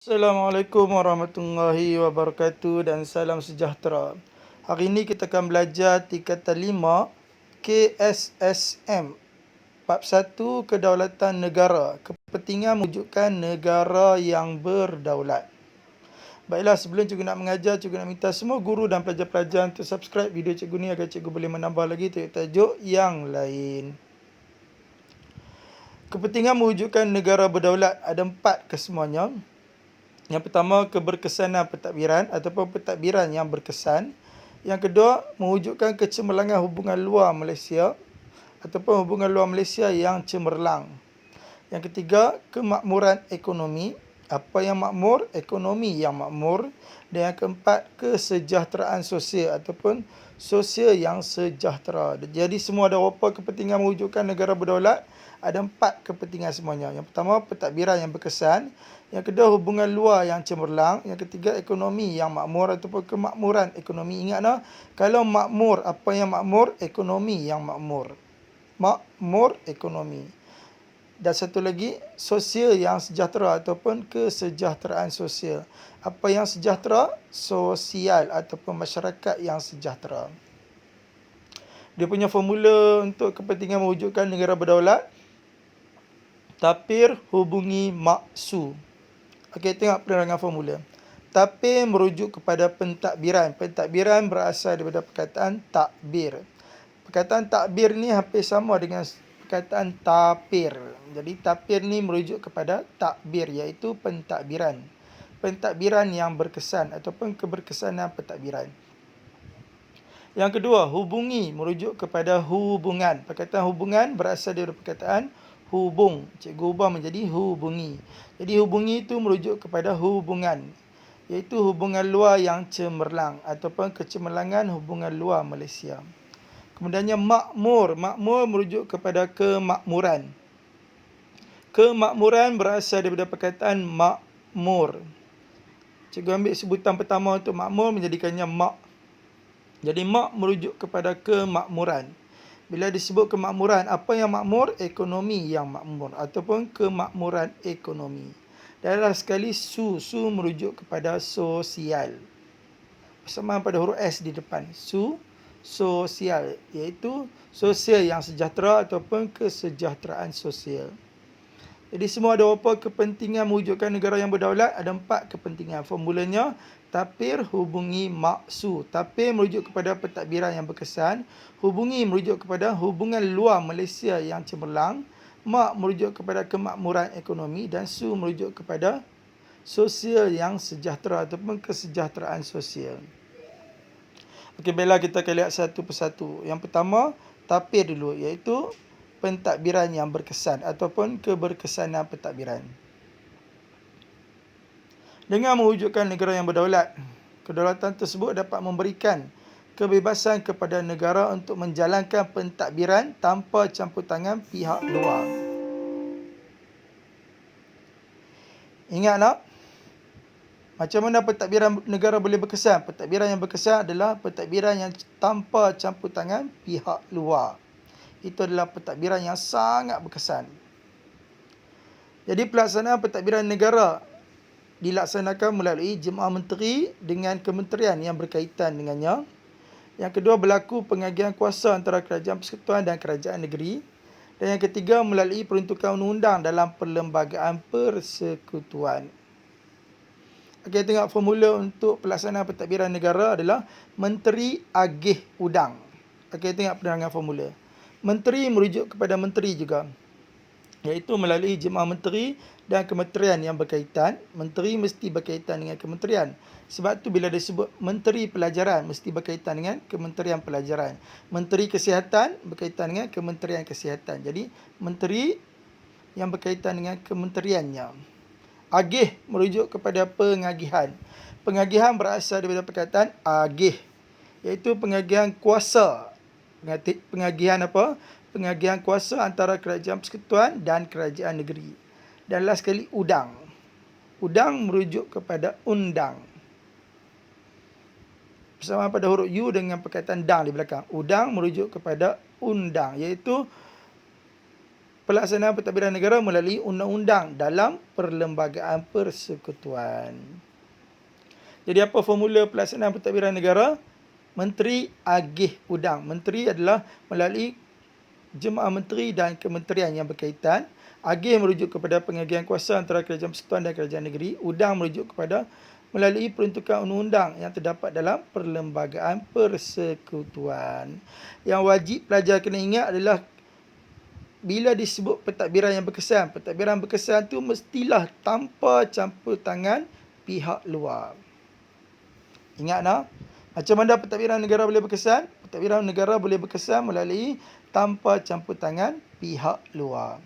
Assalamualaikum warahmatullahi wabarakatuh dan salam sejahtera. Hari ini kita akan belajar tingkatan 5 KSSM. Bab 1 Kedaulatan Negara. Kepentingan mewujudkan negara yang berdaulat. Baiklah, sebelum cikgu nak mengajar, cikgu nak minta semua guru dan pelajar-pelajar untuk subscribe video cikgu ni agar cikgu boleh menambah lagi tajuk-tajuk yang lain. Kepentingan mewujudkan negara berdaulat ada 4 kesemuanya. Yang pertama, keberkesanan pentadbiran ataupun pentadbiran yang berkesan. Yang kedua, mewujudkan kecemerlangan hubungan luar Malaysia ataupun hubungan luar Malaysia yang cemerlang. Yang ketiga, kemakmuran ekonomi. Apa yang makmur? Ekonomi yang makmur. Dan yang keempat, kesejahteraan sosial ataupun sosial yang sejahtera. Jadi semua ada apa kepentingan mewujudkan negara berdaulat? Ada 4 kepentingan semuanya. Yang pertama, pentadbiran yang berkesan. Yang kedua, hubungan luar yang cemerlang. Yang ketiga, ekonomi yang makmur ataupun kemakmuran ekonomi. Ingatlah, kalau makmur, apa yang makmur? Ekonomi yang makmur. Makmur ekonomi. Dan satu lagi, sosial yang sejahtera ataupun kesejahteraan sosial. Apa yang sejahtera? Sosial ataupun masyarakat yang sejahtera. Dia punya formula untuk kepentingan mewujudkan negara berdaulat. Tapir hubungi maksu. Okey, tengok penerangan formula. Tapir merujuk kepada pentadbiran. Pentadbiran berasal daripada perkataan takbir. Perkataan takbir ni hampir sama dengan perkataan tapir. Jadi tapir ni merujuk kepada takbir, iaitu pentadbiran. Pentadbiran yang berkesan ataupun keberkesanan pentadbiran. Yang kedua, hubungi merujuk kepada hubungan. Perkataan hubungan berasal daripada perkataan hubung. Cikgu ubah menjadi hubungi. Jadi hubungi itu merujuk kepada hubungan, iaitu hubungan luar yang cemerlang ataupun kecemerlangan hubungan luar Malaysia. Kemudiannya makmur. Makmur merujuk kepada kemakmuran. Kemakmuran berasal daripada perkataan makmur. Cikgu ambil sebutan pertama untuk makmur menjadikannya mak. Jadi mak merujuk kepada kemakmuran. Bila disebut kemakmuran, apa yang makmur? Ekonomi yang makmur ataupun kemakmuran ekonomi. Dan last sekali su merujuk kepada sosial. Persamaan pada huruf S di depan. Sosial, iaitu sosial yang sejahtera ataupun kesejahteraan sosial. Jadi semua ada apa kepentingan mewujudkan negara yang berdaulat? Ada 4 kepentingan. Formulanya, tapir hubungi maksu. Tapir merujuk kepada pentadbiran yang berkesan. Hubungi merujuk kepada hubungan luar Malaysia yang cemerlang. Mak merujuk kepada kemakmuran ekonomi. Dan su merujuk kepada sosial yang sejahtera ataupun kesejahteraan sosial. Okey, baiklah kita akan lihat satu persatu. Yang pertama, tapir dulu, iaitu pentadbiran yang berkesan ataupun keberkesanan pentadbiran. Dengan mewujudkan negara yang berdaulat, kedaulatan tersebut dapat memberikan kebebasan kepada negara untuk menjalankan pentadbiran tanpa campur tangan pihak luar. Ingat nak? Macam mana pentadbiran negara boleh berkesan? Pentadbiran yang berkesan adalah pentadbiran yang tanpa campur tangan pihak luar. Itu adalah pentadbiran yang sangat berkesan. Jadi pelaksanaan pentadbiran negara dilaksanakan melalui jemaah menteri dengan kementerian yang berkaitan dengannya. Yang kedua, berlaku pengagihan kuasa antara kerajaan persekutuan dan kerajaan negeri. Dan yang ketiga, melalui peruntukan undang-undang dalam perlembagaan persekutuan. Okey, tengok formula untuk pelaksanaan pentadbiran negara adalah Menteri Agih Udang. Okey, tengok penerangan formula. Menteri merujuk kepada menteri juga, iaitu melalui jemaah menteri dan kementerian yang berkaitan. Menteri mesti berkaitan dengan kementerian. Sebab tu bila disebut Menteri Pelajaran, mesti berkaitan dengan Kementerian Pelajaran. Menteri Kesihatan berkaitan dengan Kementerian Kesihatan. Jadi, menteri yang berkaitan dengan kementeriannya. Agih merujuk kepada pengagihan. Pengagihan berasal daripada perkataan agih, iaitu pengagihan kuasa. Pengagihan apa? Pengagihan kuasa antara kerajaan persekutuan dan kerajaan negeri. Dan last sekali, udang. Udang merujuk kepada undang. Persamaan pada huruf U dengan perkataan dang di belakang. Udang merujuk kepada undang, iaitu pelaksanaan pentadbiran negara melalui undang-undang dalam perlembagaan persekutuan. Jadi apa formula pelaksanaan pentadbiran negara? Menteri agih udang. Menteri adalah melalui jemaah menteri dan kementerian yang berkaitan. Agih merujuk kepada pengagihan kuasa antara kerajaan persekutuan dan kerajaan negeri. Udang merujuk kepada melalui peruntukan undang-undang yang terdapat dalam perlembagaan persekutuan. Yang wajib pelajar kena ingat adalah bila disebut pentadbiran yang berkesan tu mestilah tanpa campur tangan pihak luar. Ingat nak, macam mana pentadbiran negara boleh berkesan? Pentadbiran negara boleh berkesan melalui tanpa campur tangan pihak luar.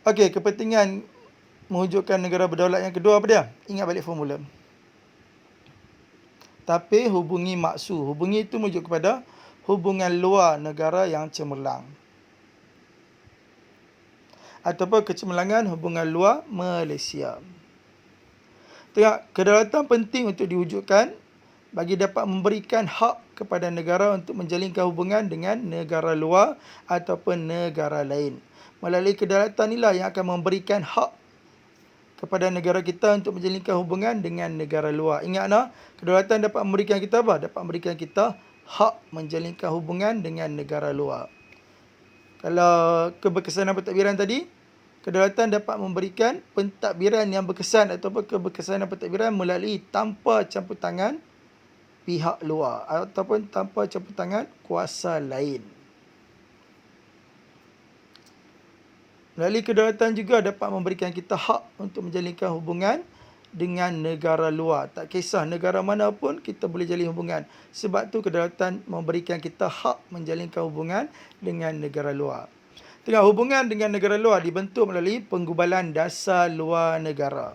Okey, kepentingan mewujudkan negara berdaulat yang kedua apa dia? Ingat balik formula. Tapi hubungi maksud. Hubungi itu merujuk kepada hubungan luar negara yang cemerlang. Ataupun kecemerlangan hubungan luar Malaysia. Tengok, kedaulatan penting untuk diwujudkan bagi dapat memberikan hak kepada negara untuk menjalinkan hubungan dengan negara luar ataupun negara lain. Melalui kedaulatan inilah yang akan memberikan hak kepada negara kita untuk menjalinkan hubungan dengan negara luar. Ingat nak, kedaulatan dapat memberikan kita apa? Dapat memberikan kita hak menjalinkan hubungan dengan negara luar. Kalau keberkesanan pentadbiran tadi, kedaulatan dapat memberikan pentadbiran yang berkesan ataupun keberkesanan pentadbiran melalui tanpa campur tangan pihak luar ataupun tanpa campur tangan kuasa lain. Melalui kedaulatan juga dapat memberikan kita hak untuk menjalinkan hubungan dengan negara luar. Tak kisah negara mana pun kita boleh jalin hubungan. Sebab tu kedaulatan memberikan kita hak menjalinkan hubungan dengan negara luar. Tengah hubungan dengan negara luar dibentuk melalui penggubalan dasar luar negara.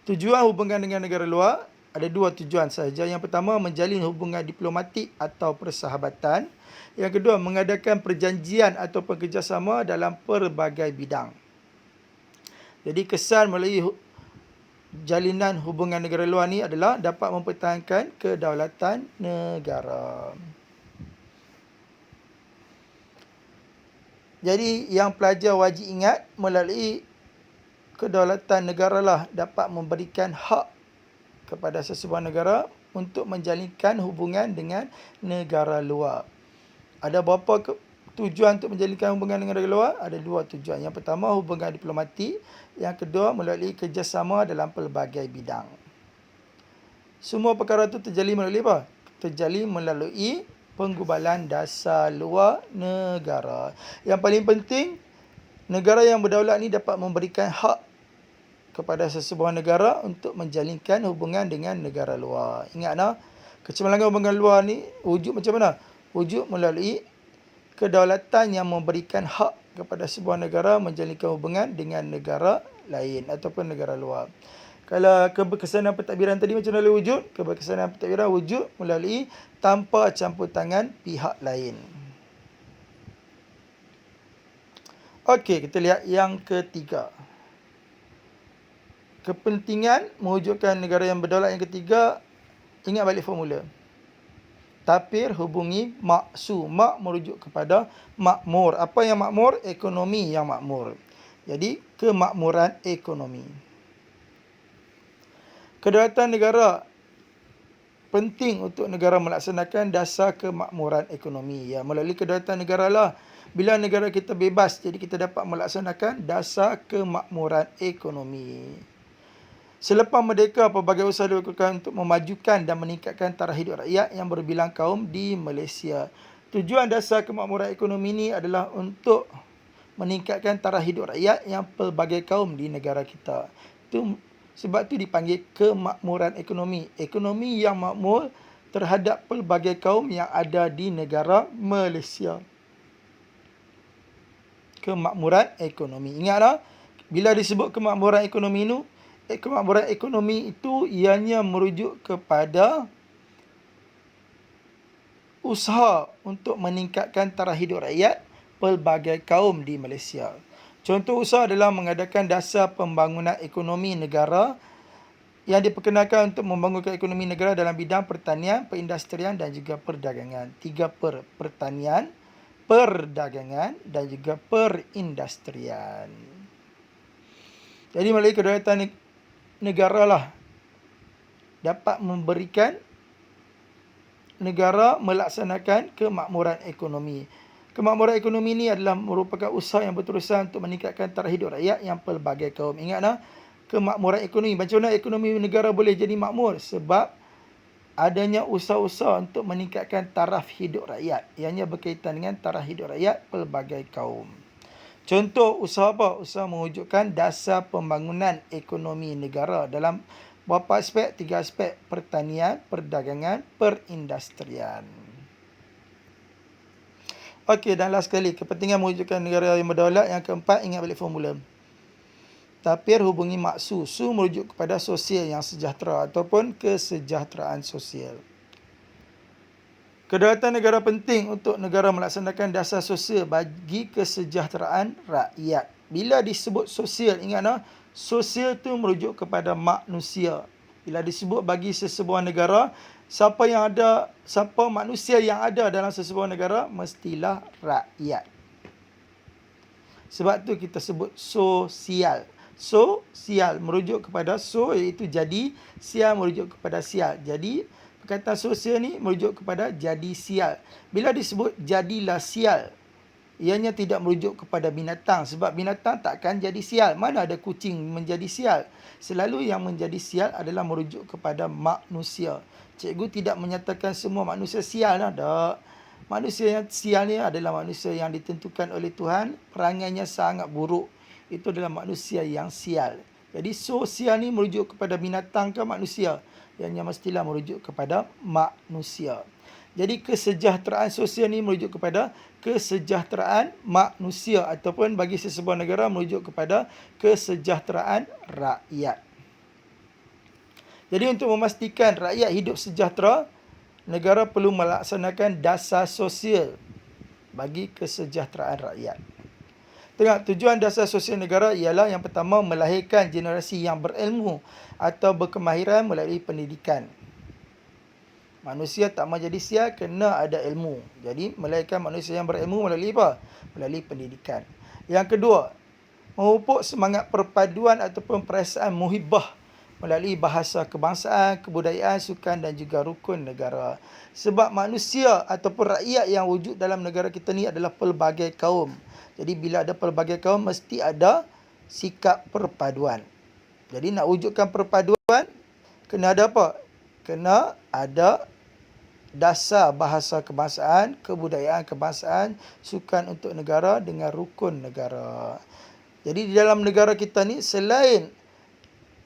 Tujuan hubungan dengan negara luar ada dua tujuan sahaja. Yang pertama, menjalin hubungan diplomatik atau persahabatan. Yang kedua, mengadakan perjanjian atau kerjasama dalam pelbagai bidang. Jadi kesan melalui jalinan hubungan negara luar ni adalah dapat mempertahankan kedaulatan negara. Jadi yang pelajar wajib ingat, melalui kedaulatan negara lah dapat memberikan hak kepada sesebuah negara untuk menjalinkan hubungan dengan negara luar. Ada berapa tujuan untuk menjalinkan hubungan dengan negara luar? Ada dua tujuan. Yang pertama, hubungan diplomatik. Yang kedua, melalui kerjasama dalam pelbagai bidang. Semua perkara itu terjalin melalui apa? Terjalin melalui penggubalan dasar luar negara. Yang paling penting, negara yang berdaulat ni dapat memberikan hak kepada sesebuah negara untuk menjalinkan hubungan dengan negara luar. Ingat nak, kecemerlangan hubungan luar ni wujud macam mana? Wujud melalui kedaulatan yang memberikan hak kepada sebuah negara menjalinkan hubungan dengan negara lain ataupun negara luar. Kalau keberkesanan pentadbiran tadi macam mana wujud? Keberkesanan pentadbiran wujud melalui tanpa campur tangan pihak lain. Okey, kita lihat yang ketiga. Kepentingan mewujudkan negara yang berdaulat yang ketiga, ingat balik formula. Tapir hubungi maksud. Mak merujuk kepada makmur. Apa yang makmur? Ekonomi yang makmur. Jadi, kemakmuran ekonomi. Kedaulatan negara penting untuk negara melaksanakan dasar kemakmuran ekonomi. Ya, melalui kedaulatan negara lah, bila negara kita bebas, jadi kita dapat melaksanakan dasar kemakmuran ekonomi. Selepas merdeka, pelbagai usaha dilakukan untuk memajukan dan meningkatkan taraf hidup rakyat yang berbilang kaum di Malaysia. Tujuan dasar kemakmuran ekonomi ini adalah untuk meningkatkan taraf hidup rakyat yang pelbagai kaum di negara kita. Sebab itu dipanggil kemakmuran ekonomi. Ekonomi yang makmur terhadap pelbagai kaum yang ada di negara Malaysia. Kemakmuran ekonomi. Ingatlah, bila disebut kemakmuran ekonomi itu ianya merujuk kepada usaha untuk meningkatkan taraf hidup rakyat pelbagai kaum di Malaysia. Contoh usaha adalah mengadakan dasar pembangunan ekonomi negara yang diperkenalkan untuk membangunkan ekonomi negara dalam bidang pertanian, perindustrian dan juga perdagangan. 3 pertanian, perdagangan dan juga perindustrian. Jadi melalui kedaulatan negara lah dapat memberikan negara melaksanakan kemakmuran ekonomi. Kemakmuran ekonomi ini adalah merupakan usaha yang berterusan untuk meningkatkan taraf hidup rakyat yang pelbagai kaum. Ingatlah, kemakmuran ekonomi. Macam mana ekonomi negara boleh jadi makmur? Sebab adanya usaha-usaha untuk meningkatkan taraf hidup rakyat. Ianya berkaitan dengan taraf hidup rakyat pelbagai kaum. Contoh usaha apa? Usaha mewujudkan dasar pembangunan ekonomi negara dalam berapa aspek? 3 aspek: pertanian, perdagangan, perindustrian. Okey, dan last sekali, kepentingan mewujudkan negara yang berdaulat. Yang keempat, ingat balik formula. Tapir hubungi maksu. Su merujuk kepada sosial yang sejahtera ataupun kesejahteraan sosial. Kedaulatan negara penting untuk negara melaksanakan dasar sosial bagi kesejahteraan rakyat. Bila disebut sosial, ingatlah, sosial tu merujuk kepada manusia. Bila disebut bagi sesebuah negara, siapa manusia yang ada dalam sesebuah negara, mestilah rakyat. Sebab tu kita sebut sosial. Sosial merujuk kepada iaitu jadi, sial merujuk kepada sial. Jadi perkataan sosial ni merujuk kepada jadi sial. Bila disebut jadilah sial, ianya tidak merujuk kepada binatang, sebab binatang takkan jadi sial. Mana ada kucing menjadi sial? Selalu yang menjadi sial adalah merujuk kepada manusia. Cikgu tidak menyatakan semua manusia sial lah. Tak. Manusia yang sial ni adalah manusia yang ditentukan oleh Tuhan, perangainya sangat buruk. Itu adalah manusia yang sial. Jadi sosial ni merujuk kepada binatang ke manusia? Yang mestilah merujuk kepada manusia. Jadi kesejahteraan sosial ni merujuk kepada kesejahteraan manusia ataupun bagi sesebuah negara merujuk kepada kesejahteraan rakyat. Jadi untuk memastikan rakyat hidup sejahtera, negara perlu melaksanakan dasar sosial bagi kesejahteraan rakyat. Tengok, tujuan dasar sosial negara ialah yang pertama, melahirkan generasi yang berilmu atau berkemahiran melalui pendidikan. Manusia tak mau jadi sial, kena ada ilmu. Jadi melahirkan manusia yang berilmu melalui apa? Melalui pendidikan. Yang kedua, memupuk semangat perpaduan ataupun perasaan muhibbah melalui bahasa kebangsaan, kebudayaan, sukan dan juga rukun negara. Sebab manusia ataupun rakyat yang wujud dalam negara kita ni adalah pelbagai kaum. Jadi bila ada pelbagai kaum, mesti ada sikap perpaduan. Jadi nak wujudkan perpaduan, kena ada apa? Kena ada dasar bahasa kebangsaan, kebudayaan kebangsaan, sukan untuk negara dengan rukun negara. Jadi di dalam negara kita ni, selain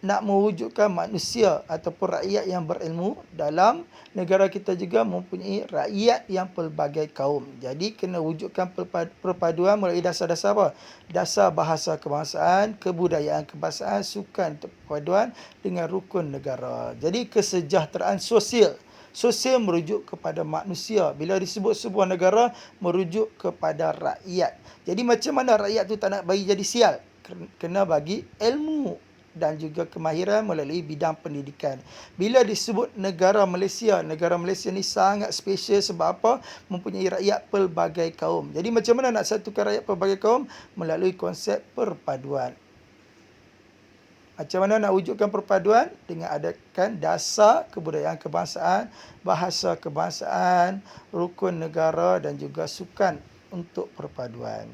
nak mewujudkan manusia ataupun rakyat yang berilmu, dalam negara kita juga mempunyai rakyat yang pelbagai kaum. Jadi kena wujudkan perpaduan melalui dasar-dasar apa? Dasar bahasa kebangsaan, kebudayaan kebangsaan, sukan untuk perpaduan dengan rukun negara. Jadi kesejahteraan sosial. Sosial merujuk kepada manusia. Bila disebut sebuah negara, merujuk kepada rakyat. Jadi macam mana rakyat tu tak nak bagi jadi sial? Kena bagi ilmu dan juga kemahiran melalui bidang pendidikan. Bila disebut negara Malaysia ni sangat special sebab apa? Mempunyai rakyat pelbagai kaum. Jadi macam mana nak satukan rakyat pelbagai kaum? Melalui konsep perpaduan. Macam mana nak wujudkan perpaduan? Dengan adakan dasar kebudayaan kebangsaan, bahasa kebangsaan, rukun negara dan juga sukan untuk perpaduan.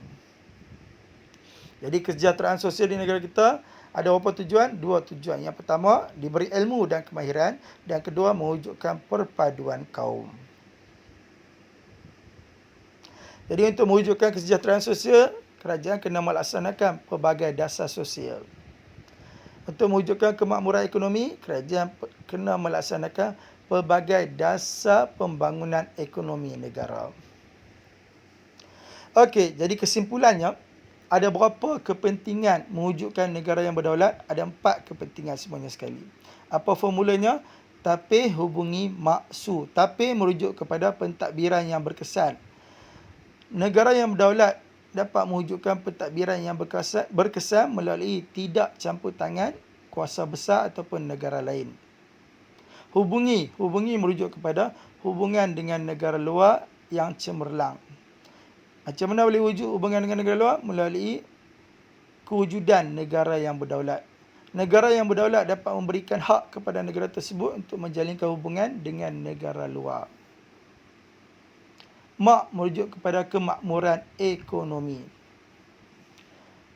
Jadi kesejahteraan sosial di negara kita ada berapa tujuan? 2 tujuan. Yang pertama, diberi ilmu dan kemahiran. Dan kedua, mewujudkan perpaduan kaum. Jadi untuk mewujudkan kesejahteraan sosial, kerajaan kena melaksanakan pelbagai dasar sosial. Untuk mewujudkan kemakmuran ekonomi, kerajaan kena melaksanakan pelbagai dasar pembangunan ekonomi negara. Okey, jadi kesimpulannya, ada berapa kepentingan mewujudkan negara yang berdaulat? Ada 4 kepentingan semuanya sekali. Apa formulanya? Tapir hubungi maksu. Tapir merujuk kepada pentadbiran yang berkesan. Negara yang berdaulat dapat mewujudkan pentadbiran yang berkesan melalui tidak campur tangan kuasa besar ataupun negara lain. Hubungi merujuk kepada hubungan dengan negara luar yang cemerlang. Macam mana boleh wujud hubungan dengan negara luar? Melalui kewujudan negara yang berdaulat. Negara yang berdaulat dapat memberikan hak kepada negara tersebut untuk menjalinkan hubungan dengan negara luar. Mak merujuk kepada kemakmuran ekonomi.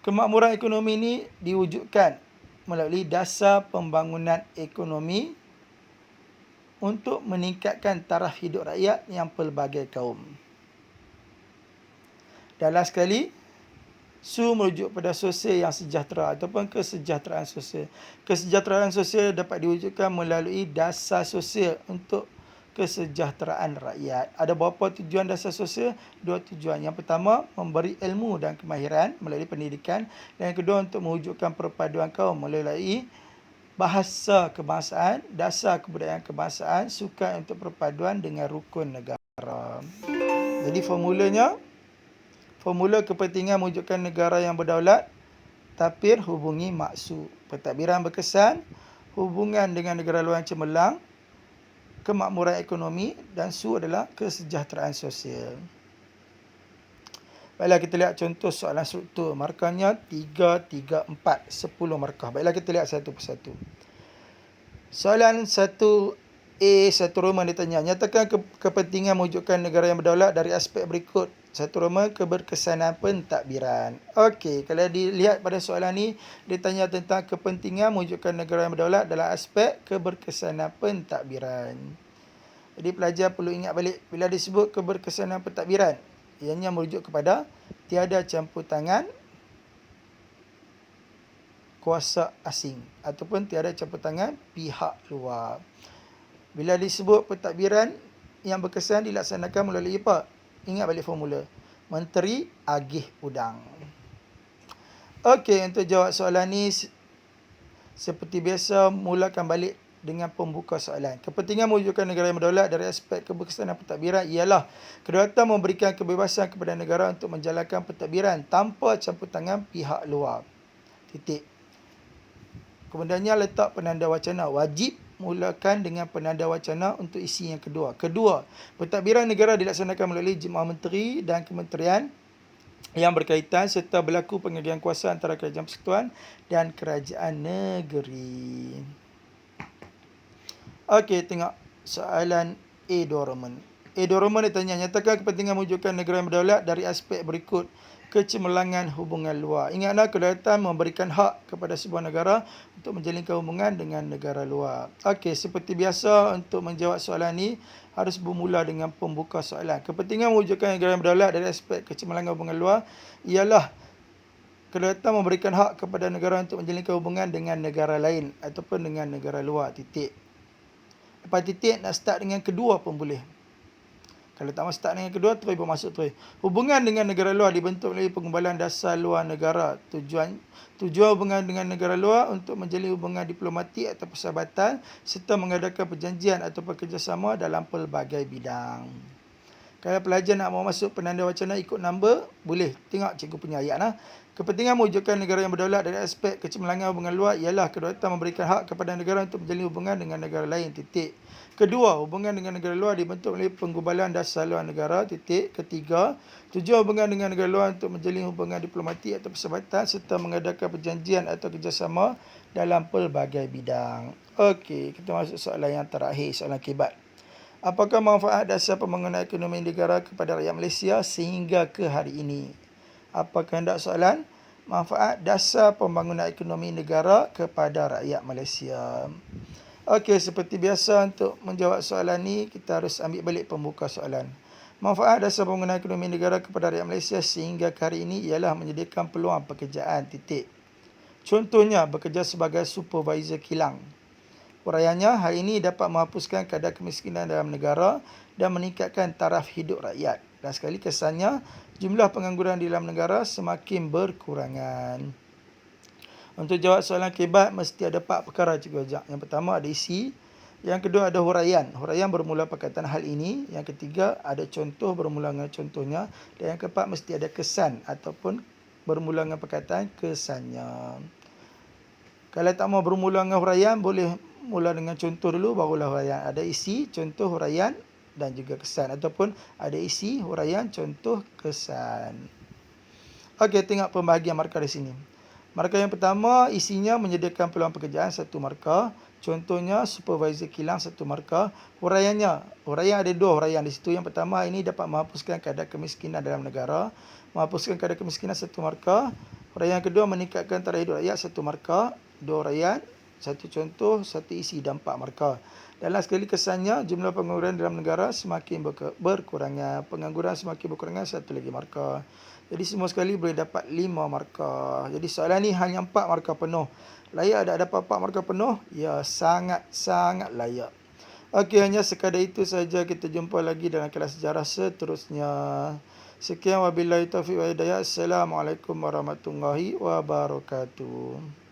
Kemakmuran ekonomi ini diwujudkan melalui dasar pembangunan ekonomi untuk meningkatkan taraf hidup rakyat yang pelbagai kaum. Dan last sekali, Su merujuk pada sosial yang sejahtera ataupun kesejahteraan sosial. Kesejahteraan sosial dapat diwujudkan melalui dasar sosial untuk kesejahteraan rakyat. Ada beberapa tujuan dasar sosial? Dua tujuan. Yang pertama, memberi ilmu dan kemahiran melalui pendidikan. Dan yang kedua, untuk mewujudkan perpaduan kaum melalui bahasa kebangsaan, dasar kebudayaan kebangsaan, sukan untuk perpaduan dengan rukun negara. Jadi formula kepentingan mewujudkan negara yang berdaulat, tapir hubungi maksud. Pentadbiran berkesan, hubungan dengan negara luar yang cemerlang, kemakmuran ekonomi, dan Su adalah kesejahteraan sosial. Baiklah, kita lihat contoh soalan struktur. Markahnya 3, 3, 4, 10 markah. Baiklah, kita lihat satu persatu. Soalan 1A, 1 Roman ditanya, nyatakan kepentingan mewujudkan negara yang berdaulat dari aspek berikut. 1 Roman, keberkesanan pentadbiran. Okey, kalau dilihat pada soalan ni, dia tanya tentang kepentingan mewujudkan negara yang berdaulat dalam aspek keberkesanan pentadbiran. Jadi pelajar perlu ingat balik, bila disebut keberkesanan pentadbiran, ianya merujuk kepada tiada campur tangan kuasa asing ataupun tiada campur tangan pihak luar. Bila disebut pentadbiran yang berkesan dilaksanakan melalui apa? Ingat balik formula. Menteri agih udang. Okey, untuk jawab soalan ni, seperti biasa, mulakan balik dengan pembuka soalan. Kepentingan mewujudkan negara yang berdaulat dari aspek keberkesanan pentadbiran ialah kedaulatan memberikan kebebasan kepada negara untuk menjalankan pentadbiran tanpa campur tangan pihak luar. Titik. Kemudiannya letak penanda wacana. Wajib mulakan dengan penanda wacana untuk isi yang kedua. Kedua, pentadbiran negara dilaksanakan melalui jemaah menteri dan kementerian yang berkaitan serta berlaku pengagihan kuasa antara kerajaan persekutuan dan kerajaan negeri. Okey, tengok soalan A2 Roman. A2 Roman ditanya, nyatakan kepentingan mewujudkan negara yang berdaulat dari aspek berikut. Kecemerlangan hubungan luar. Ingatlah, kedaulatan memberikan hak kepada sebuah negara untuk menjalinkan hubungan dengan negara luar. Okey, seperti biasa untuk menjawab soalan ni harus bermula dengan pembuka soalan. Kepentingan mewujudkan negara yang berdaulat dari aspek kecemerlangan hubungan luar ialah kedaulatan memberikan hak kepada negara untuk menjalinkan hubungan dengan negara lain ataupun dengan negara luar. Titik. Lepas titik, nak start dengan kedua pun boleh. Kalau tak mahu start dengan kedua, terus bermasuk terus. Hubungan dengan negara luar dibentuk melalui pengumbalan dasar luar negara. Tujuan hubungan dengan negara luar untuk menjalin hubungan diplomatik atau persahabatan serta mengadakan perjanjian atau kerjasama dalam pelbagai bidang. Kalau pelajar nak mau masuk penanda wacana ikut number, boleh. Tengok cikgu punya ayat lah. Kepentingan mewujudkan negara yang berdaulat dari aspek kecemerlangan hubungan luar ialah kedaulatan memberikan hak kepada negara untuk menjalin hubungan dengan negara lain. Titik. Kedua, hubungan dengan negara luar dibentuk melalui penggubalan dasar luar negara. Titik. Ketiga, tujuan hubungan dengan negara luar untuk menjalin hubungan diplomatik atau persahabatan serta mengadakan perjanjian atau kerjasama dalam pelbagai bidang. Okey, kita masuk soalan yang terakhir, soalan kibat. Apakah manfaat dasar pembangunan ekonomi negara kepada rakyat Malaysia sehingga ke hari ini? Apa kehendak soalan? Manfaat dasar pembangunan ekonomi negara kepada rakyat Malaysia. Okey, seperti biasa untuk menjawab soalan ni, kita harus ambil balik pembuka soalan. Manfaat dasar pembangunan ekonomi negara kepada rakyat Malaysia sehingga ke hari ini ialah menyediakan peluang pekerjaan. Titik. Contohnya, bekerja sebagai supervisor kilang. Uraiannya, hal ini dapat menghapuskan kadar kemiskinan dalam negara dan meningkatkan taraf hidup rakyat. Dan sekali kesannya, jumlah pengangguran di dalam negara semakin berkurangan. Untuk jawab soalan kebat, mesti ada 4 perkara cikgu ajak. Yang pertama ada isi. Yang kedua ada huraian. Huraian bermula perkataan hal ini. Yang ketiga ada contoh bermula dengan contohnya. Dan yang keempat mesti ada kesan ataupun bermula dengan perkataan kesannya. Kalau tak mau bermula dengan huraian, boleh mula dengan contoh dulu, barulah huraian. Ada isi, contoh, huraian. dan juga kesan, ataupun ada isi, huraian, contoh, kesan. Okey, tengok pembahagian markah di sini. Markah yang pertama, isinya menyediakan peluang pekerjaan 1 markah. Contohnya, supervisor kilang 1 markah. Huraian ada 2 huraian di situ. Yang pertama, ini dapat menghapuskan kadar kemiskinan dalam negara. Menghapuskan kadar kemiskinan 1 markah. Huraian kedua, meningkatkan taraf hidup rakyat 1 markah. 2 huraian, 1 contoh, 1 isi dan 4 markah. Dalam sekali kesannya, jumlah pengangguran dalam negara semakin berkurangan. Pengangguran semakin berkurangan, 1 lagi markah. Jadi semua sekali boleh dapat 5 markah. Jadi soalan ni hanya 4 markah penuh. Layak tak dapat 4 markah penuh? Ya, sangat-sangat layak. Okey, hanya sekadar itu saja. Kita jumpa lagi dalam kelas sejarah seterusnya. Sekian, wabillahi taufiq wal hidayah. Assalamualaikum warahmatullahi wabarakatuh.